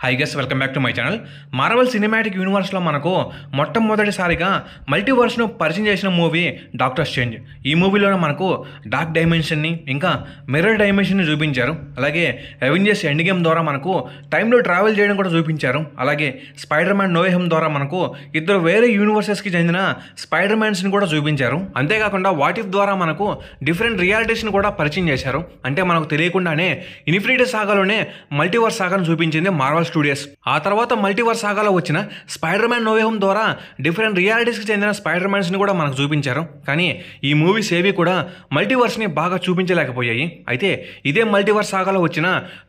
High guys, welcome back to my channel. Marvel cinematic యూనివర్స్లో మనకు మొట్టమొదటిసారిగా మల్టీవర్స్ను పరిచయం చేసిన మూవీ డాక్టర్ స్ట్రేంజ్. ఈ మూవీలో మనకు డార్క్ డైమెన్షన్ని ఇంకా మిర్రర్ డైమెన్షన్ని చూపించారు. అలాగే అవెంజర్స్ ఎండ్ గేమ్ ద్వారా మనకు టైంలో ట్రావెల్ చేయడం కూడా చూపించారు. అలాగే Spider Man No Way Home ద్వారా మనకు ఇద్దరు వేరే యూనివర్సెస్కి చెందిన స్పైడర్ మ్యాన్స్ని కూడా చూపించారు. అంతేకాకుండా వాట్ ఇఫ్ ద్వారా మనకు డిఫరెంట్ రియాలిటీస్ని కూడా పరిచయం చేశారు. అంటే మనకు తెలియకుండానే ఇన్ఫినిటీ సాగాలోనే మల్టీవర్స్ సాగాను చూపించింది మార్వెల్ స్టూడియోస్. ఆ తర్వాత మల్టీవర్స్ సాగాలో వచ్చిన Spider Man No Way Home ద్వారా డిఫరెంట్ రియాలిటీస్కి చెందిన స్పైడర్ మ్యాన్స్ని కూడా మనకు చూపించారు. కానీ ఈ మూవీస్ ఏవి కూడా మల్టీవర్స్ని బాగా చూపించలేకపోయాయి. అయితే ఇదే మల్టీవర్స్ సాగాలో వచ్చిన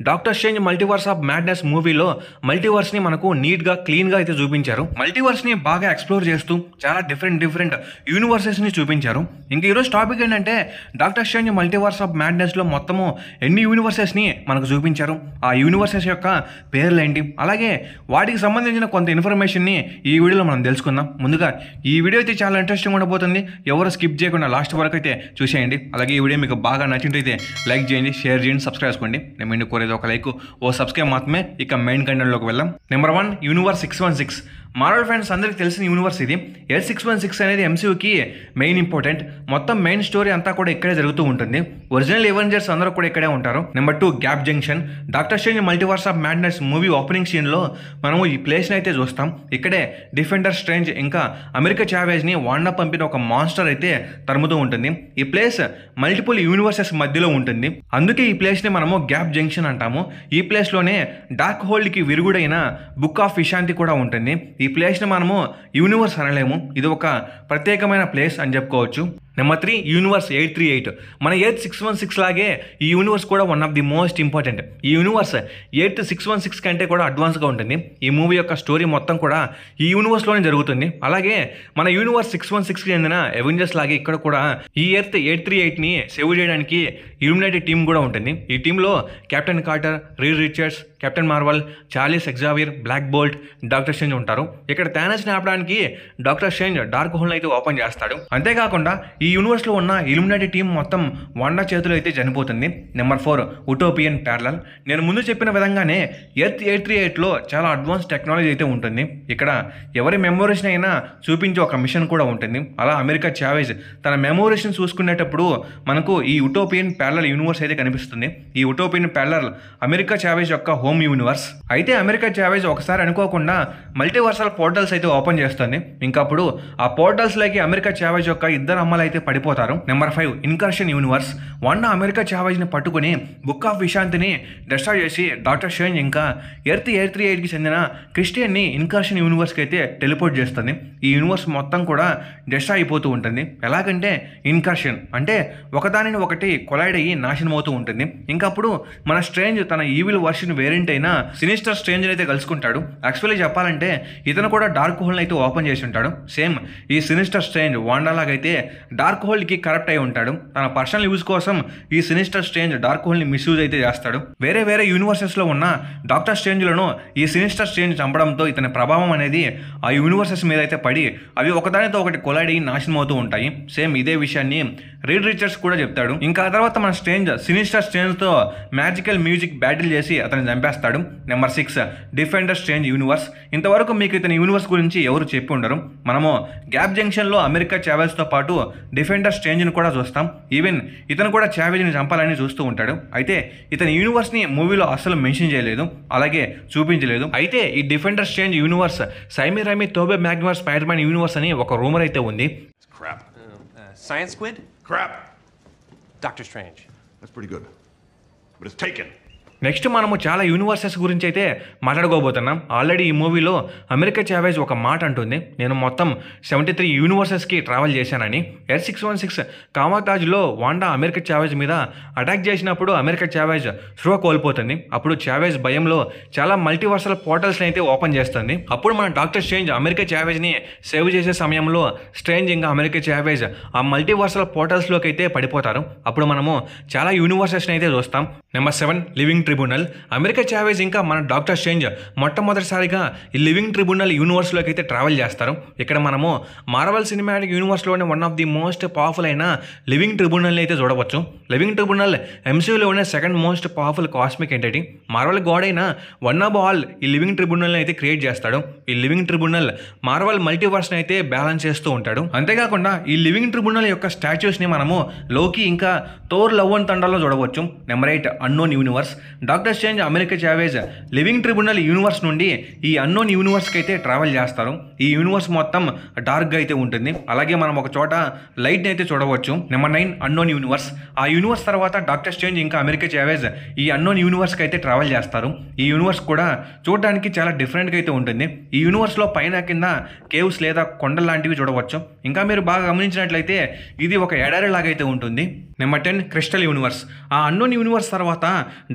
doctor Strange multiverse of madness మూవీలో మల్టీవర్స్ని మనకు నీట్గా క్లీన్గా అయితే చూపించారు. మల్టీవర్స్ని బాగా ఎక్స్ప్లోర్ చేస్తూ చాలా డిఫరెంట్ యూనివర్సెస్ని చూపించారు. ఇంక ఈరోజు టాపిక్ ఏంటంటే డాక్టర్ స్ట్రేంజ్ మల్టీవర్స్ ఆఫ్ మ్యాడ్నెస్లో మొత్తము ఎన్ని యూనివర్సెస్ని మనకు చూపించారు, ఆ యూనివర్సెస్ యొక్క పేర్లు ఏంటి, అలాగే వాటికి సంబంధించిన కొంత ఇన్ఫర్మేషన్ని ఈ వీడియోలో మనం తెలుసుకుందాం. ముందుగా ఈ వీడియో అయితే చాలా ఇంట్రెస్టింగ్ ఉండబోతుంది. ఎవరు స్కిప్ చేయకుండా లాస్ట్ వరకు అయితే చూసేయండి. అలాగే ఈ వీడియో మీకు బాగా నచ్చినట్టయితే లైక్ చేయండి, షేర్ చేయండి, సబ్స్క్రైబ్ చేసుకోండి. నేను మీకు కోరేది ఒక లైక్, ఓ సబ్స్క్రైబ్ మాత్రమే. ఇక మెయిన్ కంటెంట్లోకి వెళ్దాం. Number 1, universe 616. మార్వెల్ ఫ్యాన్స్ అందరికీ తెలిసిన యూనివర్స్ ఇది. ఎయిర్ 616 అనేది ఎంసీయూకి మెయిన్ ఇంపార్టెంట్. మొత్తం మెయిన్ స్టోరీ అంతా కూడా ఇక్కడే జరుగుతూ ఉంటుంది. ఒరిజినల్ ఎవెంజర్స్ అందరూ కూడా ఇక్కడే ఉంటారు. Number 2, gap junction. Doctor Strange multiverse of madness movie opening సీన్లో మనము ఈ ప్లేస్ని అయితే చూస్తాం. ఇక్కడే డిఫెండర్ స్ట్రేంజ్ ఇంకా అమెరికా చావేజ్ని వాండా పంపిన ఒక మాన్స్టర్ అయితే తరుముతూ ఉంటుంది. ఈ ప్లేస్ మల్టిపుల్ యూనివర్సెస్ మధ్యలో ఉంటుంది. అందుకే ఈ ప్లేస్ని మనము గ్యాప్ జంక్షన్ అంటాము. ఈ ప్లేస్లోనే డార్క్ హోల్డ్కి విరుగుడైన బుక్ ఆఫ్ విశాంతి కూడా ఉంటుంది. ఈ ప్లేస్ని మనము యూనివర్స్ అనలేము, ఇది ఒక ప్రత్యేకమైన ప్లేస్ అని చెప్పుకోవచ్చు. Number 3, universe 838. మన ఎయిత్ 616 లాగే ఈ యూనివర్స్ కూడా one of the most important. ఈ యూనివర్స్ ఎయిత్ 616 కంటే కూడా అడ్వాన్స్గా ఉంటుంది. ఈ మూవీ యొక్క స్టోరీ మొత్తం కూడా ఈ యూనివర్స్లోనే జరుగుతుంది. అలాగే మన యూనివర్స్ 616కి చెందిన అవెంజర్స్ లాగే ఇక్కడ కూడా ఈ ఎయిత్ 838ని సేవ్ చేయడానికి ఇల్యూమినేటెడ్ టీం కూడా ఉంటుంది. ఈ టీంలో Captain Carter, Reed Richards, Captain Marvel, Charles Xavier, Black Bolt, Doctor Strange ఉంటారు. ఇక్కడ థానోస్ని ఆపడానికి డాక్టర్ స్ట్రేంజ్ డార్క్ హోల్ని అయితే ఓపెన్ చేస్తాడు. అంతేకాకుండా ఈ యూనివర్స్లో ఉన్న ఇల్యూమినేటెడ్ టీం మొత్తం వాండా చేతిలో అయితే చనిపోతుంది. Number 4, utopian parallel. నేను ముందు చెప్పిన విధంగానే ఎర్త్ 838లో చాలా అడ్వాన్స్ టెక్నాలజీ అయితే ఉంటుంది. ఇక్కడ ఎవరి మెమోరీస్ని అయినా చూపించే ఒక మిషన్ కూడా ఉంటుంది. అలా అమెరికా చావేజ్ తన మెమోరీస్ని చూసుకునేటప్పుడు మనకు ఈ ఉటోపియన్ ప్యారలల్ యూనివర్స్ అయితే కనిపిస్తుంది. ఈ ఉటోపియన్ ప్యారలల్ అమెరికా చావేజ్ యొక్క హోమ్ యూనివర్స్. అయితే అమెరికా చావేజ్ ఒకసారి అనుకోకుండా మల్టీవర్సల్ పోర్టల్స్ అయితే ఓపెన్ చేస్తుంది. ఇంకప్పుడు ఆ పోర్టల్స్లోకి అమెరికా చావేజ్ యొక్క ఇద్దరు అమ్మలు అయితే పడిపోతారు. Number 5, incursion universe. Wanda America చావేజ్ని పట్టుకుని బుక్ ఆఫ్ విశాంతిని డిస్ట్రాయ్ చేసి డాక్టర్ స్ట్రేంజ్ ఇంకా ఎర్త్ 838కి చెందిన క్రిస్టియన్ని ఇన్కర్షన్ యూనివర్స్కి అయితే టెలిపోర్ట్ చేస్తుంది. ఈ యూనివర్స్ మొత్తం కూడా డిస్ట్రాయ్ అయిపోతూ ఉంటుంది. ఎలాగంటే ఇన్కర్షన్ అంటే ఒకదానిని ఒకటి కొలైడ్ అయ్యి నాశనం అవుతూ ఉంటుంది. ఇంకప్పుడు మన స్ట్రేంజ్ తన ఈవిల్ వర్షన్ వేరియంట్ అయిన సినిస్టర్ స్ట్రేంజ్ అయితే కలుసుకుంటాడు. యాక్చువల్లీ చెప్పాలంటే ఇతను కూడా డార్క్ హోల్ని అయితే ఓపెన్ చేసి ఉంటాడు. సేమ్ ఈ సినిస్టర్ స్ట్రేంజ్ వాండా లాగైతే డార్క్ హోల్కి కరప్ట్ అయి ఉంటాడు. తన పర్సనల్ యూజ్ కోసం ఈ సినిస్టర్ స్ట్రేంజ్ డార్క్ హోల్ని మిస్యూజ్ అయితే చేస్తాడు. వేరే యూనివర్సెస్లో ఉన్న డాక్టర్ స్ట్రేంజ్లను ఈ సినిస్టర్ స్ట్రేంజ్ చంపడంతో ఇతని ప్రభావం అనేది ఆ యూనివర్సెస్ మీద అయితే పడి అవి ఒకదానితో ఒకటి కొలైడ్ అయ్యి నాశనం అవుతూ ఉంటాయి. సేమ్ ఇదే విషయాన్ని రీడ్ రిచర్డ్స్ కూడా చెప్తాడు. ఇంకా ఆ తర్వాత మన స్ట్రేంజ్ సినిస్టర్ స్ట్రేంజ్తో మ్యాజికల్ మ్యూజిక్ బ్యాటిల్ చేసి అతన్ని చంపేస్తాడు. Number 6, Defender Strange universe. ఇంతవరకు మీకు ఇతని యూనివర్స్ గురించి ఎవరు చెప్పి ఉండరు. మనము గ్యాప్ జంక్షన్లో అమెరికా చావేజ్తో పాటు డిఫెండర్ స్ట్రేంజ్ని కూడా చూస్తాం. ఈవెన్ ఇతను కూడా చావేజ్ని చంపాలని చూస్తూ ఉంటాడు. అయితే ఇతని యూనివర్స్ని మూవీలో అస్సలు మెన్షన్ చేయలేదు, అలాగే చూపించలేదు. అయితే ఈ Defender Strange universe Sam Raimi Tobey Maguire Spider Man universe అని ఒక రూమర్ అయితే ఉంది. Science squid? Crap. Doctor Strange. That's pretty good. But it's taken. Next మనము చాలా యూనివర్సెస్ గురించి అయితే మాట్లాడుకోబోతున్నాం. ఆల్రెడీ ఈ మూవీలో అమెరికా చావేజ్ ఒక మాట అంటుంది, నేను మొత్తం 73 యూనివర్సెస్కి ట్రావెల్ చేశానని. ఎయిర్ 616 కామాతాజ్లో వాండా అమెరికా చావేజ్ మీద అటాక్ చేసినప్పుడు అమెరికా చావేజ్ స్పృహ కోల్పోతుంది. అప్పుడు చావేజ్ భయంలో చాలా మల్టీవర్సల్ పోర్టల్స్ని అయితే ఓపెన్ చేస్తుంది. అప్పుడు మన డాక్టర్ స్ట్రేంజ్ అమెరికా చావేజ్ని సేవ్ చేసే సమయంలో స్ట్రేంజ్ ఇంకా అమెరికా చావేజ్ ఆ మల్టీవర్సల్ పోర్టల్స్లోకి అయితే పడిపోతారు. అప్పుడు మనము చాలా యూనివర్సెస్ని అయితే చూస్తాం. Number 7, living tribunal. America Chavez ఇంకా మన డాక్టర్ స్ట్రేంజ్ మొట్టమొదటిసారిగా ఈ లివింగ్ ట్రిబ్యునల్ యూనివర్స్లోకి అయితే ట్రావెల్ చేస్తారు. ఇక్కడ మనము మార్వెల్ సినిమాటిక్ యూనివర్స్లోనే one of the most powerful అయిన లివింగ్ ట్రిబ్యునల్ని అయితే చూడవచ్చు. లివింగ్ ట్రిబ్యునల్ ఎంసీయూలోనే second most powerful cosmic entity. Marvel god అయిన వన్ ఆఫ్ ఆల్ ఈ లివింగ్ ట్రిబ్యునల్ని అయితే క్రియేట్ చేస్తాడు. ఈ లివింగ్ ట్రిబ్యునల్ మార్వెల్ మల్టీవర్స్ని అయితే బ్యాలెన్స్ చేస్తూ ఉంటాడు. అంతేకాకుండా ఈ లివింగ్ ట్రిబ్యునల్ యొక్క స్టాచ్యూస్ని మనము లోకి ఇంకా థోర్ లవ్ అండ్ థండర్లో చూడవచ్చు. Number 8 unknown universe. Doctor strange America Chavez living tribunal universe నుండి ఈ అన్నోన్ యూనివర్స్కి అయితే ట్రావెల్ చేస్తారు. ఈ యూనివర్స్ మొత్తం డార్క్గా అయితే ఉంటుంది. అలాగే మనం ఒక చోట లైట్ని అయితే చూడవచ్చు. Number 9 unknown universe. ఆ యూనివర్స్ తర్వాత డాక్టర్ స్ట్రేంజ్ ఇంకా అమెరికా చావేజ్ ఈ అన్నోన్ యూనివర్స్కి అయితే ట్రావెల్ చేస్తారు. ఈ యూనివర్స్ కూడా చూడడానికి చాలా డిఫరెంట్గా అయితే ఉంటుంది. ఈ యూనివర్స్లో పైన కింద కేవ్స్ లేదా కొండలు లాంటివి చూడవచ్చు. ఇంకా మీరు బాగా గమనించినట్లయితే ఇది ఒక ఎడారి లాగైతే ఉంటుంది. Number 10 crystal universe. ఆ అన్నోన్ యూనివర్స్ తర్వాత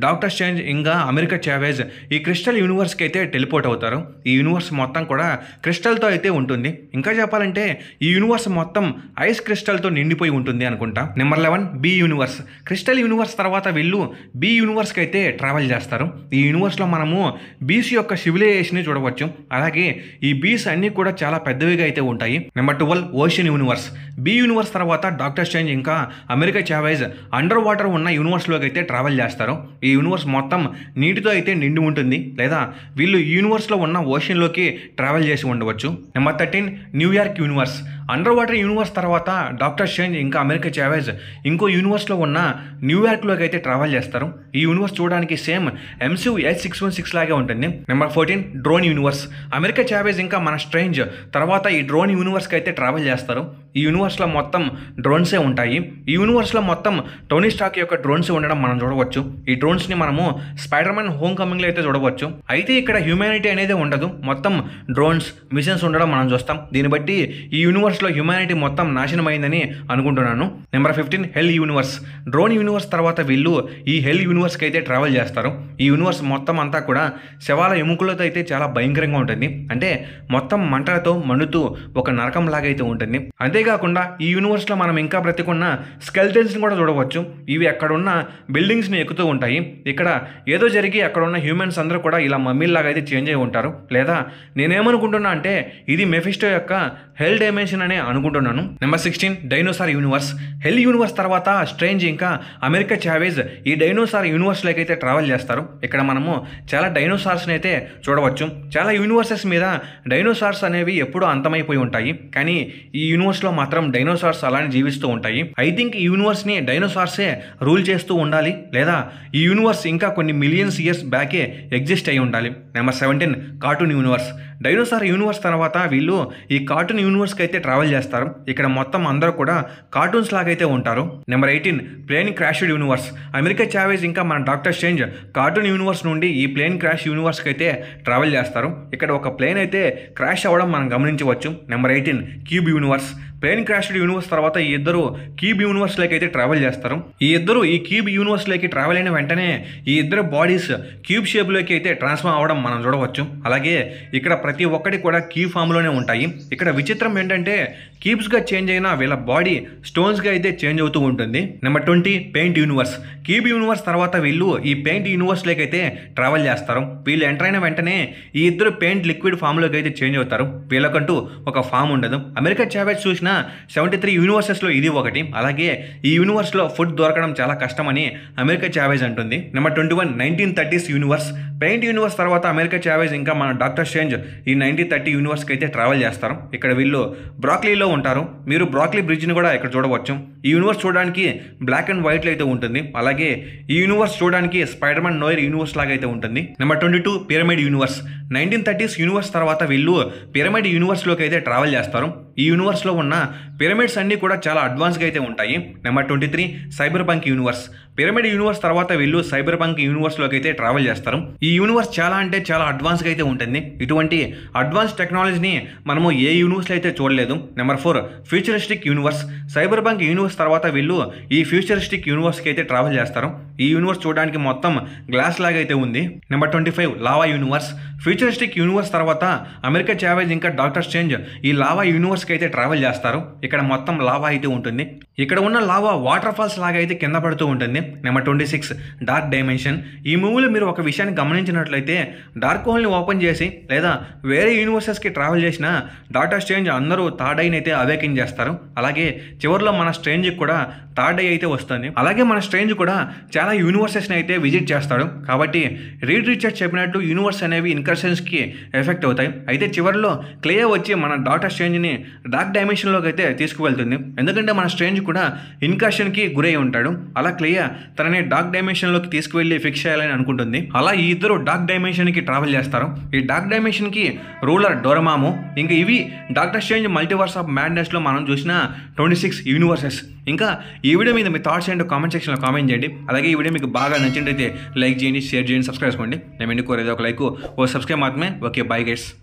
డాక్టర్ స్ట్రేంజ్ ఇంకా అమెరికా చావేజ్ ఈ క్రిస్టల్ యూనివర్స్కి అయితే టెలిపోర్ట్ అవుతారు. ఈ యూనివర్స్ మొత్తం కూడా క్రిస్టల్తో అయితే ఉంటుంది. ఇంకా చెప్పాలంటే ఈ యూనివర్స్ మొత్తం ఐస్ క్రిస్టల్తో నిండిపోయి ఉంటుంది అనుకుంటా. Number 11 B universe. Crystal universe తర్వాత వీళ్ళు బి యూనివర్స్కి అయితే ట్రావెల్ చేస్తారు. ఈ యూనివర్స్లో మనము బీస్ యొక్క సివిలైజేషన్ని చూడవచ్చు. అలాగే ఈ బీస్ అన్నీ కూడా చాలా పెద్దవిగా అయితే ఉంటాయి. Number 12 ocean universe. B universe తర్వాత డాక్టర్ స్ట్రేంజ్ ఇంకా అమెరికా చావేజ్ అండర్ వాటర్ ఉన్న యూనివర్స్లోకి అయితే ట్రావెల్ చేస్తారు. ఈ యూనివర్స్ మొత్తం నీటితో అయితే నిండి ఉంటుంది, లేదా వీళ్ళు ఈ యూనివర్స్లో ఉన్న ఓషన్లోకి ట్రావెల్ చేసి ఉండవచ్చు. Number 13 New York universe. Under water universe తర్వాత డాక్టర్ స్ట్రేంజ్ ఇంకా అమెరికా చావేజ్ ఇంకో యూనివర్స్లో ఉన్న న్యూయార్క్లోకి అయితే ట్రావెల్ చేస్తారు. ఈ యూనివర్స్ చూడడానికి సేమ్ MCU H616 లాగే ఉంటుంది. Number 14 drone universe. America Chavez ఇంకా మన స్ట్రేంజ్ తర్వాత ఈ డ్రోన్ యూనివర్స్కి అయితే ట్రావెల్ చేస్తారు. ఈ యూనివర్స్లో మొత్తం డ్రోన్సే ఉంటాయి. ఈ యూనివర్స్లో మొత్తం టోనీ స్టార్క్ యొక్క డ్రోన్స్ ఉండడం మనం చూడవచ్చు. ఈ డ్రోన్స్ని మనము స్పైడర్ మ్యాన్ హోమ్ కమింగ్లో అయితే చూడవచ్చు. అయితే ఇక్కడ హ్యూమానిటీ అనేది ఉండదు, మొత్తం డ్రోన్స్ మిషన్స్ ఉండడం మనం చూస్తాం. దీన్ని బట్టి ఈ యూనివర్స్లో హ్యూమానిటీ మొత్తం నాశనమైందని అనుకుంటున్నాను. నెంబర్ 15 హెల్ యూనివర్స్. డ్రోన్ యూనివర్స్ తర్వాత వీళ్ళు ఈ హెల్ యూనివర్స్కి అయితే ట్రావెల్ చేస్తారు. ఈ యూనివర్స్ మొత్తం అంతా కూడా శవాల ఎముకలతో అయితే చాలా భయంకరంగా ఉంటుంది. అంటే మొత్తం మంటలతో మండుతూ ఒక నరకం లాగా అయితే ఉంటుంది. అంతేకాకుండా ఈ యూనివర్స్లో మనం ఇంకా బ్రతికున్న స్కెల్టన్స్ని కూడా చూడవచ్చు. ఇవి అక్కడున్న బిల్డింగ్స్ని ఎక్కుతూ ఉంటాయి. ఇక్కడ ఏదో జరిగి అక్కడ ఉన్న హ్యూమన్స్ అందరూ కూడా ఇలా మమ్మీల్లాగా అయితే చేంజ్ అయి ఉంటారు. లేదా నేనేమనుకుంటున్నా అంటే ఇది మెఫిస్టో యొక్క హెల్ డైమెన్షన్ అనే అనుకుంటున్నాను. Number 16 dinosaur universe. Hell universe తర్వాత స్ట్రేంజ్ ఇంకా అమెరికా చావేజ్ ఈ డైనోసార్ యూనివర్స్లోకి అయితే ట్రావెల్ చేస్తారు. ఇక్కడ మనము చాలా డైనోసార్స్ని అయితే చూడవచ్చు. చాలా యూనివర్సెస్ మీద డైనోసార్స్ అనేవి ఎప్పుడూ అంతమైపోయి ఉంటాయి, కానీ ఈ యూనివర్స్లో మాత్రం డైనోసార్స్ అలానే జీవిస్తూ ఉంటాయి. ఐ థింక్ ఈ యూనివర్స్ని డైనోసార్సే రూల్ చేస్తూ ఉండాలి, లేదా ఈ యూనివర్స్ ఇంకా కొన్ని మిలియన్స్ ఇయర్స్ బ్యాకే ఎగ్జిస్ట్ అయి ఉండాలి. Number 17 cartoon universe. Dinosaur universe తర్వాత వీళ్ళు ఈ కార్టూన్ యూనివర్స్కి అయితే ట్రావెల్ చేస్తారు. ఇక్కడ మొత్తం అందరూ కూడా కార్టూన్స్ లాగైతే ఉంటారు. Number 18 plane crashed universe. America Chavez ఇంకా మన డాక్టర్ స్ట్రేంజ్ కార్టూన్ యూనివర్స్ నుండి ఈ ప్లేన్ క్రాష్ యూనివర్స్కి అయితే ట్రావెల్ చేస్తారు. ఇక్కడ ఒక ప్లేన్ అయితే క్రాష్ అవ్వడం మనం గమనించవచ్చు. Number 18 cube universe. Plane crashed universe తర్వాత ఈ ఇద్దరు క్యూబ్ యూనివర్స్లోకి అయితే ట్రావెల్ చేస్తారు. ఈ ఇద్దరు ఈ క్యూబ్ యూనివర్స్లోకి ట్రావెల్ అయిన వెంటనే ఈ ఇద్దరు బాడీస్ క్యూబ్ షేప్లోకి అయితే ట్రాన్స్ఫార్మ్ అవ్వడం మనం చూడవచ్చు. అలాగే ఇక్కడ ప్రతి ఒక్కటి కూడా క్యూబ్ ఫామ్లోనే ఉంటాయి. ఇక్కడ విచిత్రం ఏంటంటే క్యూబ్స్గా చేంజ్ అయిన వీళ్ళ బాడీ స్టోన్స్గా అయితే చేంజ్ అవుతూ ఉంటుంది. Number 20 paint universe. Cube universe తర్వాత వీళ్ళు ఈ పెయింట్ యూనివర్స్లోకి అయితే ట్రావెల్ చేస్తారు. వీళ్ళు ఎంటర్ అయిన వెంటనే ఈ ఇద్దరు పెయింట్ లిక్విడ్ ఫామ్లోకి అయితే చేంజ్ అవుతారు. వీళ్ళకంటూ ఒక ఫామ్ ఉండదు. అమెరికా చావేజ్ చూసిన 73 యూనివర్సెస్లో ఇది ఒకటి. అలాగే ఈ యూనివర్స్లో ఫుడ్ దొరకడం చాలా కష్టమని అమెరికా చావేజ్ అంటుంది. Number 21 1930s universe. Paint universe తర్వాత అమెరికా చావేజ్ ఇంకా మన డాక్టర్ స్ట్రేంజ్ ఈ 1930 యూనివర్స్కి అయితే ట్రావెల్ చేస్తారు. ఇక్కడ వీళ్ళు బ్రాక్లీలో ఉంటారు. మీరు బ్రాక్లీ బ్రిడ్జ్ని కూడా ఇక్కడ చూడవచ్చు. ఈ యూనివర్స్ చూడడానికి బ్లాక్ అండ్ వైట్లో అయితే ఉంటుంది. అలాగే ఈ యూనివర్స్ చూడడానికి స్పైడర్ మ్యాన్ నోయర్ యూనివర్స్ లాగా అయితే ఉంటుంది. Number 22 pyramid universe. 1930s universe తర్వాత వీళ్ళు పిరమిడ్ యూనివర్స్లోకి అయితే ట్రావెల్ చేస్తారు. ఈ యూనివర్స్లో ఉన్న పిరమిడ్స్ అన్నీ కూడా చాలా అడ్వాన్స్గా అయితే ఉంటాయి. Number 23 cyber punk universe. Pyramid universe తర్వాత వీళ్ళు సైబర్ పంక్ యూనివర్స్లోకి అయితే ట్రావెల్ చేస్తారు. ఈ యూనివర్స్ చాలా అంటే చాలా అడ్వాన్స్గా అయితే ఉంటుంది. ఇటువంటి అడ్వాన్స్ టెక్నాలజీని మనము ఏ యూనివర్స్లో అయితే చూడలేదు. Number 4 futuristic universe. Cyber punk universe తర్వాత వీళ్ళు ఈ ఫ్యూచరిస్టిక్ యూనివర్స్కి అయితే ట్రావెల్ చేస్తారు. ఈ యూనివర్స్ చూడడానికి మొత్తం గ్లాస్ లాగా అయితే ఉంది. Number 25 lava universe. Futuristic universe తర్వాత అమెరికా చావేజ్ ఇంకా డాక్టర్ స్ట్రేంజ్ ఈ లావా యూనివర్స్కి అయితే ట్రావెల్ చేస్తారు. ఇక్కడ మొత్తం లావా అయితే ఉంటుంది. ఇక్కడ ఉన్న లావా వాటర్ ఫాల్స్ లాగా అయితే కింద పడుతూ ఉంటుంది. Number 26 dark dimension. ఈ మూవీలో మీరు ఒక విషయాన్ని గమనించినట్లయితే డార్క్ హోల్ని ఓపెన్ చేసి లేదా వేరే యూనివర్సెస్కి ట్రావెల్ చేసిన డాక్టర్ స్ట్రేంజ్ అందరూ థర్డ్ ఐని అయితే అవేకిన్ చేస్తారు. అలాగే చివరిలో మన స్ట్రేంజ్కి కూడా థర్డ్ ఐ అయితే వస్తుంది. అలాగే మన స్ట్రేంజ్ కూడా చాలా యూనివర్సెస్ని అయితే విజిట్ చేస్తాడు. కాబట్టి రీడ్ రిచర్డ్స్ చెప్పినట్టు యూనివర్స్ అనేవి ఇన్కర్షన్స్కి ఎఫెక్ట్ అవుతాయి. అయితే చివరిలో క్లియా వచ్చి మన డాక్టర్ స్ట్రేంజ్ని డార్క్ డైమెన్షన్లోకి అయితే తీసుకువెళ్తుంది. ఎందుకంటే మన స్ట్రేంజ్ కూడా ఇన్కర్షన్కి గురై ఉంటాడు. అలా క్లియా తనని డార్క్ డైమెన్షన్లోకి తీసుకువెళ్ళి ఫిక్స్ చేయాలని అనుకుంటుంది. అలా ఈ ఇద్దరు డార్క్ డైమెన్షన్కి ట్రావెల్ చేస్తారు. ఈ డార్క్ డైమెన్షన్కి రూలర్ డోరమాము. ఇంకా ఇవి డాక్టర్ స్ట్రేంజ్ మల్టీవర్స్ ఆఫ్ మ్యాడ్నెస్లో మనం చూసిన 26 యూనివర్సెస్. ఇంకా ఈ వీడియో మీద మీ థాట్స్ ఏంటో కామెంట్ సెక్షన్లో కామెంట్ చేయండి. అలాగే ఈ వీడియో మీకు బాగా నచ్చినట్లయితే లైక్ చేయండి, షేర్ చేయండి, సబ్స్క్రైబ్ చేసుకోండి. నేను ఎందుకు కోరేది ఒక లైక్ ఓ సబ్స్క్రైబ్ మాత్రమే. Okay, bye guys.